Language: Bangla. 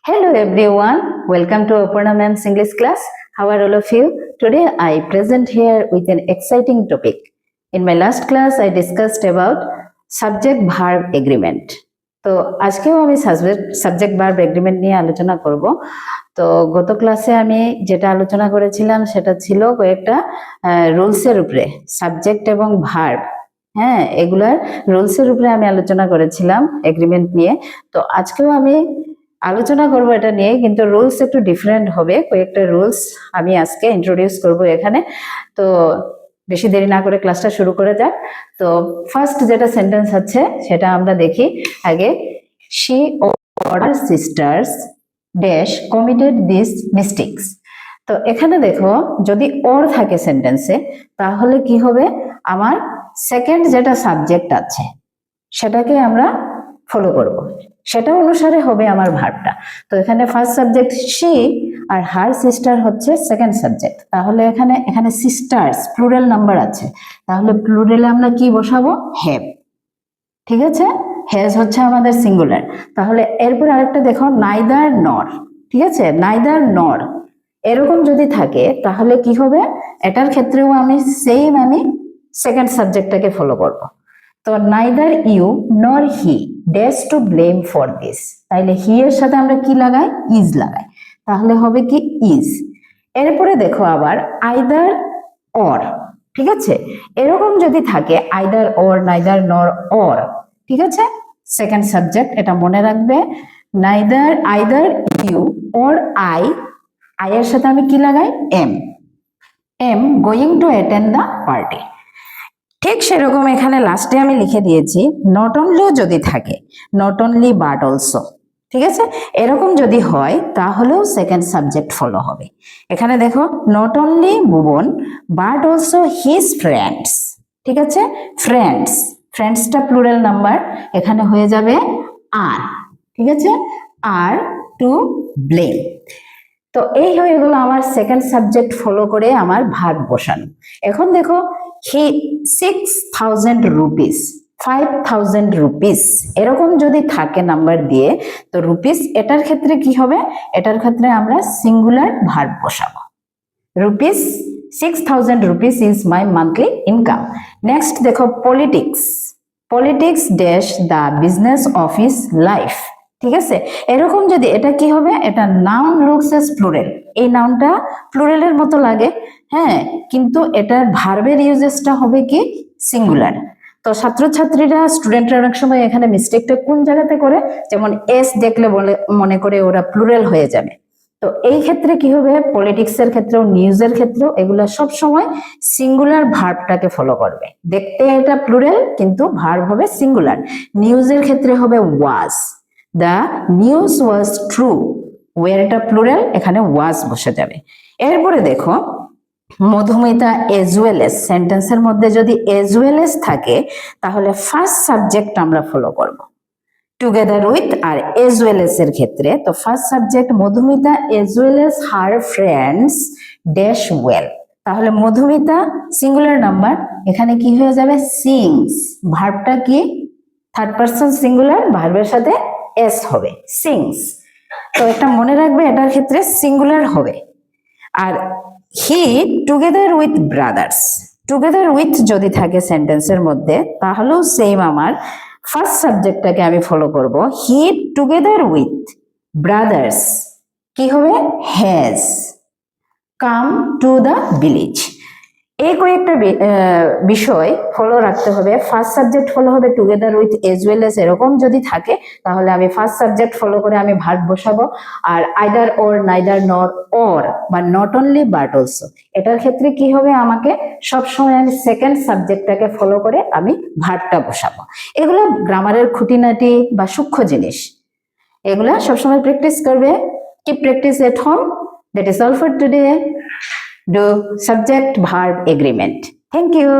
Hello everyone, welcome to Aparna Ma'am's English class. How are all of you? Today I present here with an exciting topic. In my last class I discussed about subject verb agreement. তো আজকেও আমি সাবজেক্ট ভার্ব এগ্রিমেন্ট নিয়ে আলোচনা করব। তো গত ক্লাসে আমি যেটা আলোচনা করেছিলাম সেটা ছিল কয়েকটা রুলসের উপরে, সাবজেক্ট এবং ভার্ব, হ্যাঁ, এগুলার রুলসের উপরে আমি আলোচনা করেছিলাম এগ্রিমেন্ট নিয়ে। তো আজকেও আমি আলোচনা করব এটা নিয়ে, কিন্তু রুলস একটু ডিফারেন্ট হবে। কয়েকটা রুলস আমি আজকে ইন্ট্রোডিউস করব এখানে। তো বেশি দেরি না করে ক্লাসটা শুরু করে যাক। তো ফার্স্ট যেটা সেন্টেন্স আছে সেটা আমরা দেখি আগে। She or sisters dash committed this mistakes. তো এখানে দেখো, যদি অর থাকে সেন্টেন্সে তাহলে কি হবে, আমার সেকেন্ড যেটা সাবজেক্ট আছে সেটাকে আমরা ফলো করব, সেটা অনুসারে হবে আমার ভার্বটা। তো এখানে ফার্স্ট সাবজেক্ট শি আর হার সিস্টার হচ্ছে সেকেন্ড সাবজেক্ট। তাহলে এখানে সিস্টার্স প্লুরাল নাম্বার আছে, তাহলে প্লুরালে আমরা কি বসাবো, হ্যাভ। ঠিক আছে, হ্যাজ হচ্ছে আমাদের সিঙ্গুলার। তাহলে এরপর আরেকটা দেখো, নাইদার নর। ঠিক আছে, নাইদার নর এরকম যদি থাকে তাহলে কি হবে, এটার ক্ষেত্রেও আমি সেকেন্ড সাবজেক্টটাকে ফলো করব। তো neither you nor he dash to blame for this, তাইলে হি এর সাথে আমরা কি লাগাই, ইজ লাগাই, তাহলে হবে কি ইজ। এরপরে দেখো আবার আইদার অর। ঠিক আছে, এরকম যদি থাকে either or, neither nor or, ঠিক আছে, সেকেন্ড সাবজেক্ট, এটা মনে রাখবে। Neither either you or I, I এর সাথে আমি কি লাগাই, am going to attend the party. ঠিক সেরকম এখানে লাস্টে আমি লিখে দিয়েছি নট অনলিও যদি থাকে, নট অনলি বাট অলসো। ঠিক আছে, এরকম যদি হয় তাহলেও সেকেন্ড সাবজেক্ট ফলো হবে। এখানে দেখো, not only Bhuban but also his friends. ঠিক আছে, ফ্রেন্ডসটা প্লুরাল নাম্বার, এখানে হয়ে যাবে আর। ঠিক আছে, আর টু ব্লেম। তো এই হয়ে গেল আমার সেকেন্ড সাবজেক্ট ফলো করে আমার ভার্ব বসানো। এখন দেখো, হি 6,000 রুপিস, 5,000 রুপিস এরকম যদি থাকে নাম্বার দিয়ে, তো রুপিস এটার ক্ষেত্রে কি হবে, এটার ক্ষেত্রে আমরা সিঙ্গুলার ভার্ব বসাবো। Rupees 6,000 rupees is my monthly income. Next দেখো, politics dash the business office life. ঠিক আছে, এরকম যদি, এটা কি হবে, এটা নাউন লুকস এস প্লুরাল, এই নাউনটা প্লুরালের মতো লাগে, হ্যাঁ, কিন্তু এটার ভার্বের ইউজেসটা হবে কি, সিঙ্গুলার। তো ছাত্রছাত্রীরা, স্টুডেন্টরা অনেক সময় এখানে মিস্টেকটা কোন জায়গাতে করে, যেমন এস দেখলে মনে করে ওরা প্লুরাল হয়ে যাবে। তো এই ক্ষেত্রে কি হবে, পলিটিক্স এর ক্ষেত্রেও নিউজের ক্ষেত্রেও এগুলো সব সময় সিঙ্গুলার ভার্বটাকে ফলো করবে। দেখতে এটা প্লুরাল কিন্তু ভার্ব হবে সিঙ্গুলার। নিউজের ক্ষেত্রে হবে was, the news was true, were এটা প্লুরাল, এখানে ওয়াজ বসে যাবে। এরপরে দেখো, মধুমিতা এজ ওয়েল এস, সেন্টেন্সের মধ্যে যদি এজ ওয়েল এস থাকে তাহলে ফার্স্ট সাবজেক্ট আমরা ফলো করব। টুগেদার উইথ আর এজ ওয়েল এস এর ক্ষেত্রে, তো first subject Madhumita as well as her friends dash well, তাহলে মধুমিতা সিঙ্গুলার নাম্বার, এখানে কি হয়ে যাবে, সিংস। ভার্বটা কি, থার্ড পারসন সিঙ্গুলার, ভার্বের সাথে এস হবে, সিংস। তো এটা মনে রাখবে, এটার ক্ষেত্রে সিঙ্গুলার হবে। আর he together with brothers, together with যদি থাকে সেন্টেন্সের মধ্যে তাহলেও সেম আমার ফার্স্ট সাবজেক্টটাকে আমি ফলো করব। হি টুগেদার উইথ ব্রাদার্স কি হবে, has come to the village. এই কয়েকটা বিষয় ফলো রাখতে হবে। ফার্স্ট সাবজেক্ট ফলো হবে together with as well as, এরকম যদি থাকে তাহলে আমি ফার্স্ট সাবজেক্ট ফলো করে আমি ভার্ব বসাবো। আর either or, neither nor or, বা নট অনলি বাট অলসো, এটার ক্ষেত্রে কি হবে, আমাকে সবসময় আমি সেকেন্ড সাবজেক্টটাকে ফলো করে আমি ভার্বটা বসাবো। এগুলো গ্রামারের খুঁটিনাটি বা সূক্ষ্ম জিনিস, এগুলা সবসময় প্র্যাকটিস করবে। Keep practice at home. That is all for today. Do subject verb agreement. Thank you.